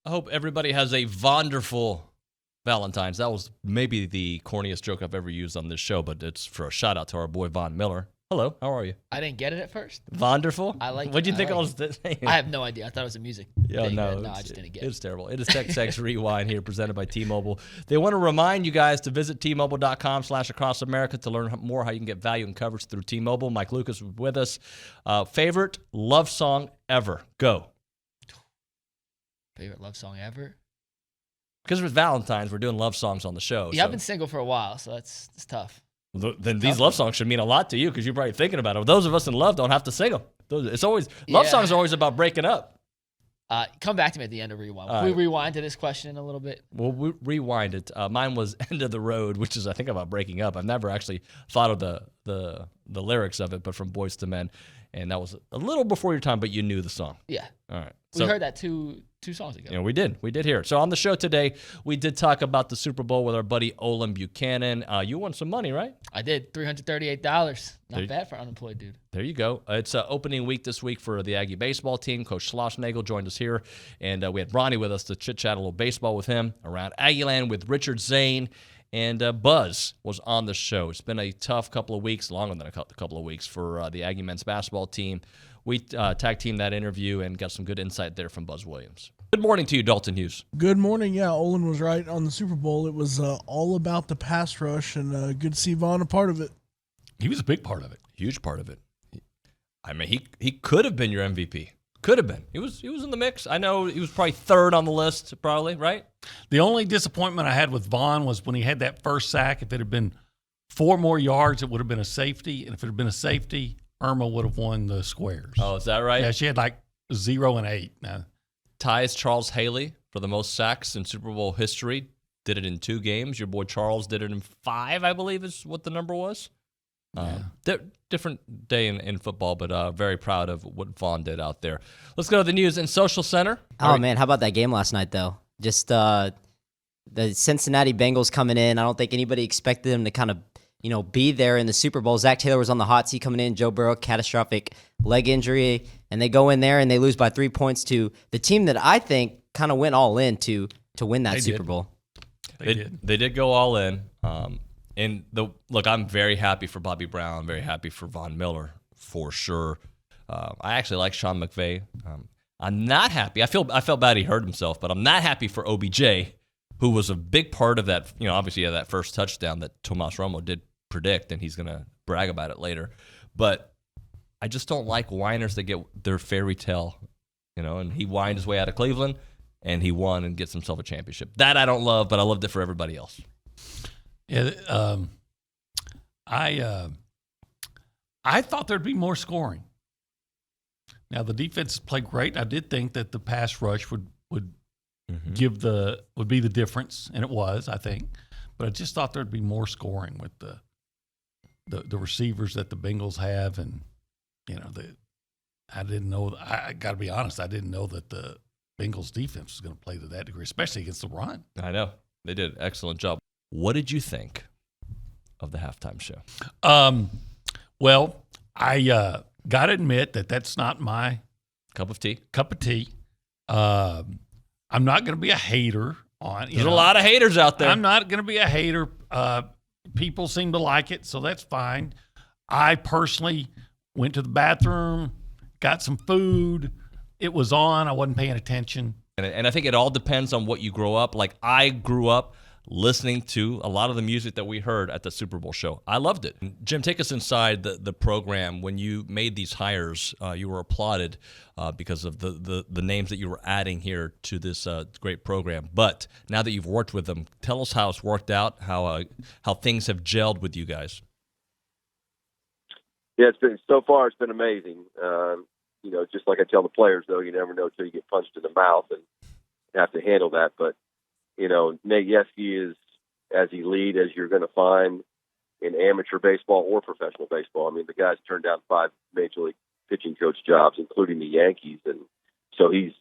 I hope everybody has a wonderful Valentine's. That was maybe the corniest joke I've ever used on this show, but it's for a shout out to our boy Von Miller. Hello, how are you? I didn't get it at first. Wonderful? I like What'd you it. think I I like was saying? I have no idea. I thought it was a music thing. No, I just didn't get it. It's terrible. It is TexAgs Rewind here, presented by T-Mobile. They want to remind you guys to visit T-Mobile.com/across America to learn more how you can get value and coverage through T-Mobile. Mike Lucas was with us. Favorite love song ever? Go. Favorite love song ever? Because it was Valentine's, we're doing love songs on the show. Yeah, I've been single for a while, so it's tough. Then these love songs should mean a lot to you because you're probably thinking about it. Those of us in love don't have to sing them. Love songs are always about breaking up. Come back to me at the end of Rewind. All Can right. we rewind to this question a little bit? We'll rewind it. Mine was End of the Road, which is, I think, about breaking up. I've never actually thought of the lyrics of it, but from Boyz II Men. And that was a little before your time, but you knew the song. Yeah. All right. We heard that two songs ago. Yeah, we did hear it. So on the show today, we did talk about the Super Bowl with our buddy Olsen Buchanan. You won some money, right? I did. $338. Not bad for an unemployed dude. There you go. It's opening week this week for the Aggie baseball team. Coach Schlossnagle joined us here, and we had Ronnie with us to chit-chat a little baseball with him around Aggieland with Richard Zane, and Buzz was on the show. It's been a tough couple of weeks, longer than a couple of weeks for the Aggie men's basketball team. We tag-teamed that interview and got some good insight there from Buzz Williams. Good morning to you, Dalton Hughes. Good morning. Yeah, Olin was right on the Super Bowl. It was all about the pass rush, and good to see Vaughn a part of it. He was a big part of it. Huge part of it. I mean, he could have been your MVP. Could have been. He was in the mix. I know he was probably third on the list, probably, right? The only disappointment I had with Vaughn was when he had that first sack. If it had been 4 more yards, it would have been a safety. And if it had been a safety, Irma would have won the squares. Oh, is that right? Yeah, she had like 0 and 8. Now, Ties Charles Haley for the most sacks in Super Bowl history. Did it in 2 games. Your boy Charles did it in 5, I believe is what the number was. Different day in football, but very proud of what Vaughn did out there. Let's go to the news and social center. Oh, man, how about that game last night, though? Just the Cincinnati Bengals coming in. I don't think anybody expected them to kind of, be there in the Super Bowl. Zach Taylor was on the hot seat coming in. Joe Burrow, catastrophic leg injury. And they go in there and they lose by 3 points to the team that I think kind of went all in to win that Super Bowl. They did go all in. Look, I'm very happy for Bobby Brown, very happy for Von Miller, for sure. I actually like Sean McVay. I'm not happy. I felt bad he hurt himself, but I'm not happy for OBJ, who was a big part of that. Obviously, that first touchdown that Tomas Romo did predict, and he's going to brag about it later. But I just don't like whiners that get their fairy tale, and he whined his way out of Cleveland, and he won and gets himself a championship. That I don't love, but I loved it for everybody else. yeah, I thought there'd be more scoring. Now the defense played great. I did think that the pass rush would be the difference, and it was, I think. But I just thought there'd be more scoring with the receivers that the Bengals have, and I didn't know. I got to be honest, I didn't know that the Bengals defense was going to play to that degree, especially against the run. I know they did an excellent job. What did you think of the halftime show? Well, I got to admit that that's not my Cup of tea. I'm not going to be a hater on it. There's a lot of haters out there. I'm not going to be a hater. People seem to like it, so that's fine. I personally went to the bathroom, got some food. It was on. I wasn't paying attention. And I think it all depends on what you grow up. Like, I grew up listening to a lot of the music that we heard at the Super Bowl show. I loved it. Jim, take us inside the program. When you made these hires, you were applauded because of the names that you were adding here to this great program. But now that you've worked with them, tell us how it's worked out, how things have gelled with you guys. Yeah, so far it's been amazing. Just like I tell the players, though, you never know until you get punched in the mouth and have to handle that. But Nate Yeski is as elite as you're going to find in amateur baseball or professional baseball. I mean, the guy's turned down 5 major league pitching coach jobs, including the Yankees, and so he's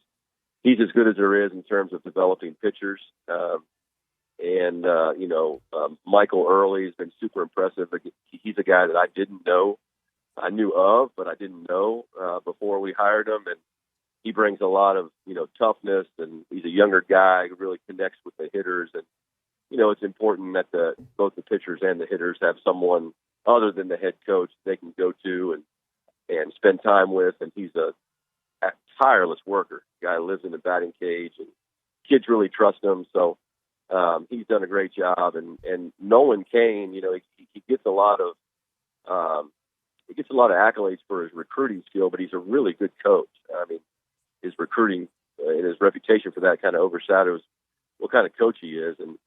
as good as there is in terms of developing pitchers. Michael Early has been super impressive. He's a guy that I didn't know. I knew of, but I didn't know before we hired him, and he brings a lot of, toughness, and he's a younger guy who really connects with the hitters. And, it's important that both the pitchers and the hitters have someone other than the head coach they can go to and spend time with. And he's a tireless worker. The guy lives in the batting cage, and kids really trust him. So he's done a great job. And Nolan Kane, he gets a lot of accolades for his recruiting skill, but he's a really good coach. I mean, his recruiting and his reputation for that kind of overshadows what kind of coach he is. And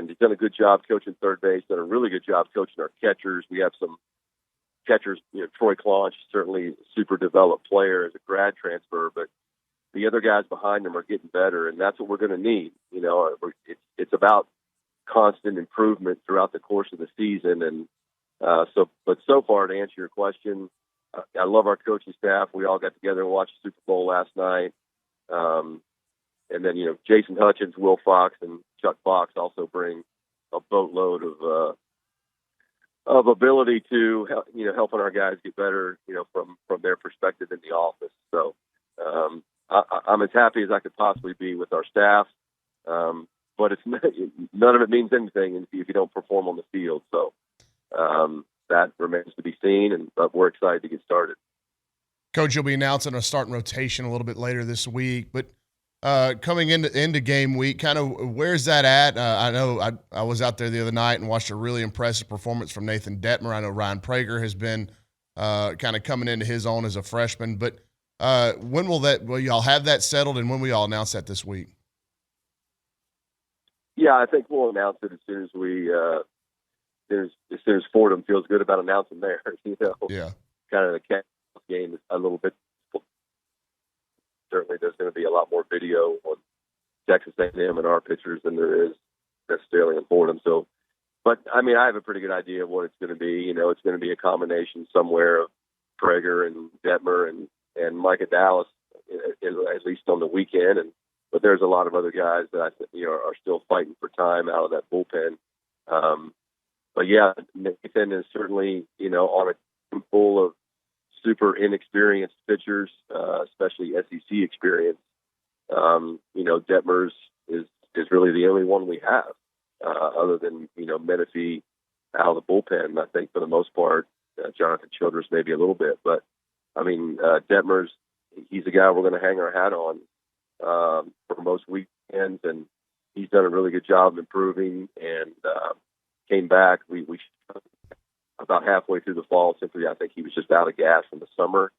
he's done a good job coaching third base, done a really good job coaching our catchers. We have some catchers, Troy Claunch, certainly a super developed player as a grad transfer, but the other guys behind him are getting better, and that's what we're going to need. It's about constant improvement throughout the course of the season. And but so far, to answer your question, I love our coaching staff. We all got together and watched the Super Bowl last night. And then, Jason Hutchins, Will Fox, and Chuck Fox also bring a boatload of ability to, helping our guys get better, from their perspective in the office. So I'm as happy as I could possibly be with our staff. But it's none of it means anything if you don't perform on the field. So that remains to be seen, but we're excited to get started. Coach, you'll be announcing a starting rotation a little bit later this week, but coming into game week, kind of where's that at? I know I was out there the other night and watched a really impressive performance from Nathan Detmer. I know Ryan Prager has been kind of coming into his own as a freshman, but when will y'all have that settled, and when will y'all announce that this week? Yeah, I think we'll announce it as soon as Fordham feels good about announcing theirs. Yeah. Kind of the Cats game is a little bit. Certainly, there's going to be a lot more video on Texas A&M and our pitchers than there is necessarily in Fordham. So, but I mean, I have a pretty good idea of what it's going to be. It's going to be a combination somewhere of Prager and Detmer and Micah Dallas, at least on the weekend. But there's a lot of other guys that I think are still fighting for time out of that bullpen. But yeah, Nathan is certainly on a team full of super inexperienced pitchers, especially SEC experience. Detmers is really the only one we have, other than Menifee out of the bullpen. I think for the most part, Jonathan Childress maybe a little bit, but I mean Detmers, he's a guy we're going to hang our hat on for most weekends, and he's done a really good job of improving and came back. We about halfway through the fall. Simply, I think he was just out of gas from the summer,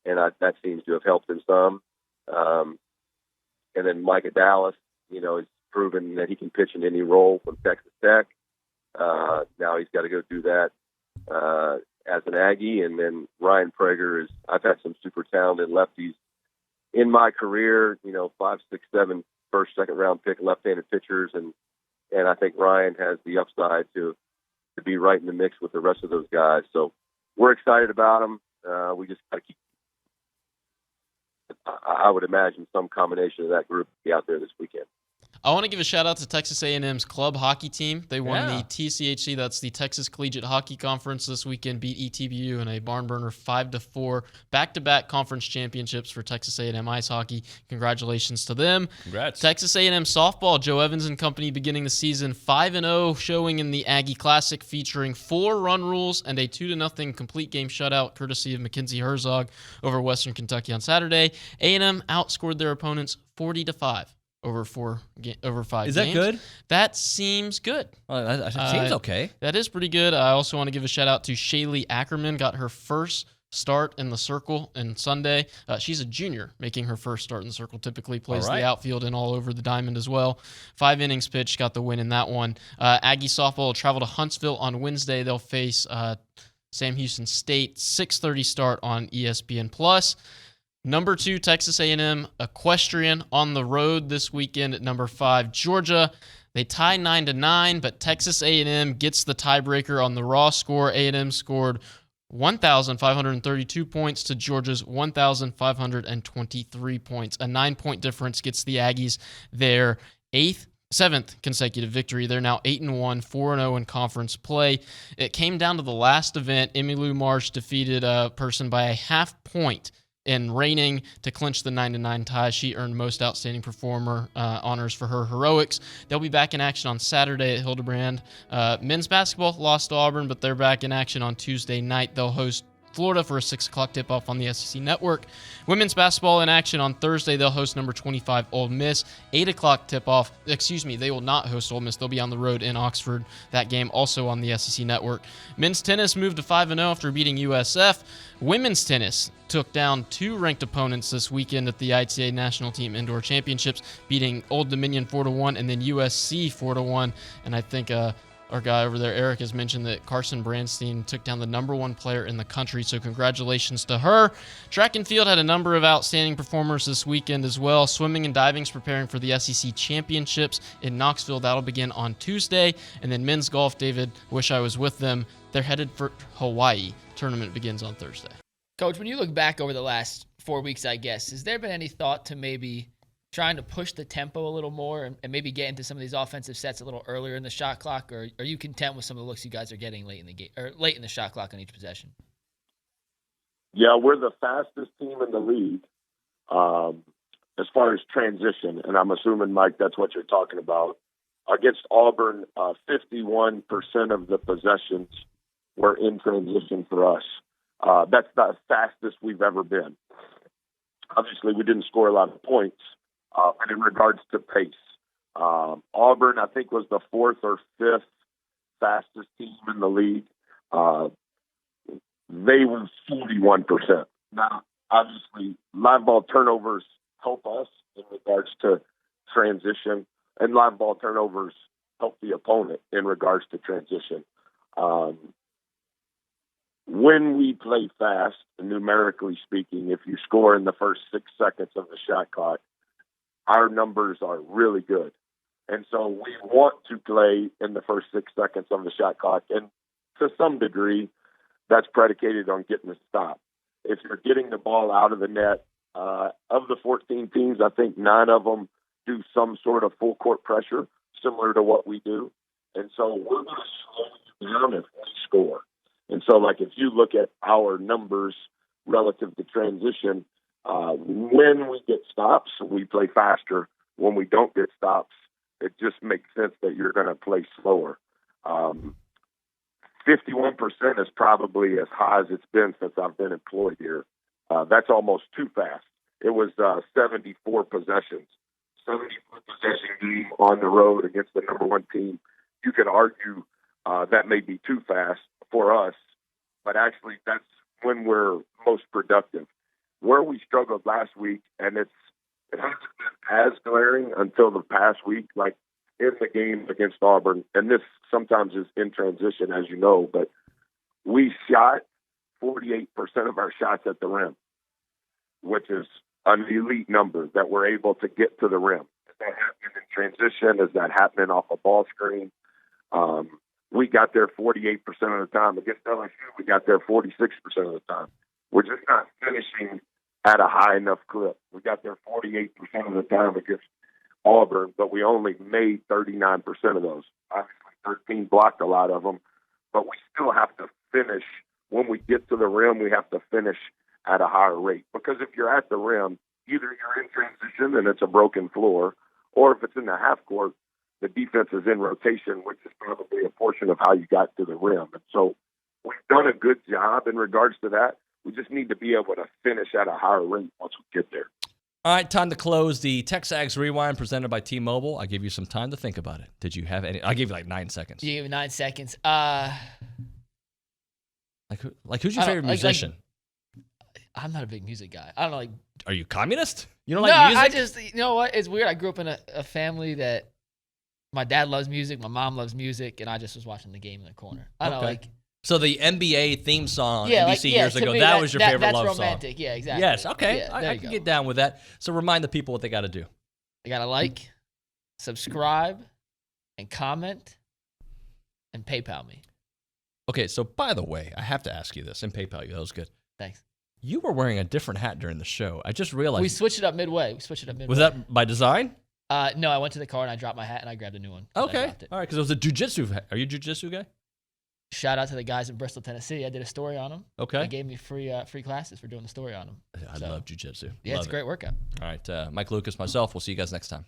and that seems to have helped him some. And then Micah Dallas, has proven that he can pitch in any role from Texas Tech. Now he's got to go do that as an Aggie. And then Ryan Prager I've had some super talented lefties in my career, 5, 6, 7 first, second round pick left-handed pitchers. And I think Ryan has the upside to be right in the mix with the rest of those guys. So we're excited about them. We just got to keep, I would imagine some combination of that group will be out there this weekend. I want to give a shout out to Texas A&M's club hockey team. They won the TCHC, that's the Texas Collegiate Hockey Conference this weekend, beat ETBU in a barn burner 5-4, back-to-back conference championships for Texas A&M ice hockey. Congratulations to them. Congrats. Texas A&M softball, Joe Evans and company beginning the season 5-0, showing in the Aggie Classic, featuring 4 run rules and a 2-0 complete game shutout courtesy of Mackenzie Herzog over Western Kentucky on Saturday. A&M outscored their opponents 40-5. Over 5 games. Is that good? That seems good. Well, that seems okay. That is pretty good. I also want to give a shout out to Shaylee Ackerman. Got her first start in the circle on Sunday. She's a junior, making her first start in the circle. Typically plays the outfield and all over the diamond as well. 5 innings pitched, got the win in that one. Aggie softball will travel to Huntsville on Wednesday. They'll face Sam Houston State. 6:30 start on ESPN+. Number 2, Texas A&M Equestrian on the road this weekend at number 5, Georgia. They tie 9-9, but Texas A&M gets the tiebreaker on the raw score. A&M scored 1,532 points to Georgia's 1,523 points. A 9-point difference gets the Aggies their 7th consecutive victory. They're now 8-1, 4-0 in conference play. It came down to the last event. Emmylou Marsh defeated a person by a half point and reigning to clinch the 9-9 tie. She earned most outstanding performer honors for her heroics. They'll be back in action on Saturday at Hildebrand. Men's basketball lost to Auburn, but they're back in action on Tuesday night. They'll host Florida for a 6 o'clock tip-off on the SEC Network. Women's basketball in action on Thursday. They'll host number 25 Ole Miss. 8 o'clock tip-off. They will not host Ole Miss. They'll be on the road in Oxford. That game also on the SEC Network. Men's tennis moved to 5-0 after beating USF. Women's tennis took down 2 ranked opponents this weekend at the ITA National Team Indoor Championships, beating Old Dominion 4-1 and then USC 4-1. And I think our guy over there, Eric, has mentioned that Carson Brandstein took down the number 1 player in the country, so congratulations to her. Track and field had a number of outstanding performers this weekend as well. Swimming and diving is preparing for the SEC Championships in Knoxville. That'll begin on Tuesday. And then men's golf, David, wish I was with them. They're headed for Hawaii. Tournament begins on Thursday. Coach, when you look back over the last 4 weeks, I guess, has there been any thought to maybe trying to push the tempo a little more and maybe get into some of these offensive sets a little earlier in the shot clock, or are you content with some of the looks you guys are getting late in the game or late in the shot clock on each possession? Yeah, we're the fastest team in the league as far as transition, and I'm assuming, Mike, that's what you're talking about. Against Auburn, 51% of the possessions were in transition for us. That's the fastest we've ever been. Obviously, we didn't score a lot of points. But in regards to pace, Auburn, I think, was the 4th or 5th fastest team in the league. They were 41%. Now, obviously, live ball turnovers help us in regards to transition, and live ball turnovers help the opponent in regards to transition. When we play fast, numerically speaking, if you score in the first 6 seconds of the shot clock, our numbers are really good. And so we want to play in the first 6 seconds of the shot clock. And to some degree, that's predicated on getting a stop. If you're getting the ball out of the net, of the 14 teams, I think 9 of them do some sort of full court pressure, similar to what we do. And so we're going to slow you down if we score. And so, like, if you look at our numbers relative to transition, when we get stops, we play faster. When we don't get stops, it just makes sense that you're going to play slower. 51% is probably as high as it's been since I've been employed here. That's almost too fast. It was 74 possessions. 74 possession game on the road against the number 1 team. You could argue that may be too fast for us, but actually that's when we're most productive. Where we struggled last week, and it hasn't been as glaring until the past week, like in the game against Auburn, and this sometimes is in transition, as you know, but we shot 48% of our shots at the rim, which is an elite number that we're able to get to the rim. Is that happening in transition? Is that happening off a ball screen? We got there 48% of the time. Against LSU, we got there 46% of the time. We're just not finishing at a high enough clip. We got there 48% of the time against Auburn, but we only made 39% of those. Obviously, 13 blocked a lot of them, but we still have to finish. When we get to the rim, we have to finish at a higher rate. Because if you're at the rim, either you're in transition and it's a broken floor, or if it's in the half court, the defense is in rotation, which is probably a portion of how you got to the rim. And so we've done a good job in regards to that. We just need to be able to finish at a higher rate once we get there. All right, time to close the TexAgs Rewind presented by T-Mobile. I give you some time to think about it. Did you have any? I gave you like 9 seconds. You gave me 9 seconds. Who's your favorite musician? I'm not a big music guy. I don't know. Are you communist? You don't no, like music? I just, you know what? It's weird. I grew up in a family that my dad loves music, my mom loves music, and I just was watching the game in the corner. I don't know, So the NBA theme song on NBC years ago, me, that was your favorite love song. That's romantic. song. Yeah, exactly. Yes, okay. Yeah, I can get down with that. So remind the people what they got to do. They got to like, subscribe, and comment, and PayPal me. Okay, so by the way, I have to ask you this, and PayPal you. That was good. Thanks. You were wearing a different hat during the show. I just realized. We switched it up midway. Was that by design? No, I went to the car and I dropped my hat and I grabbed a new one. Okay. All right, because it was a jiu-jitsu hat. Are you a jiu-jitsu guy? shout out to the guys in Bristol, Tennessee. I did a story on them. Okay. They gave me free classes for doing the story on them. I love jiu-jitsu. Yeah, Love it's a great workout. All right, Mike Lucas, myself, we'll see you guys next time.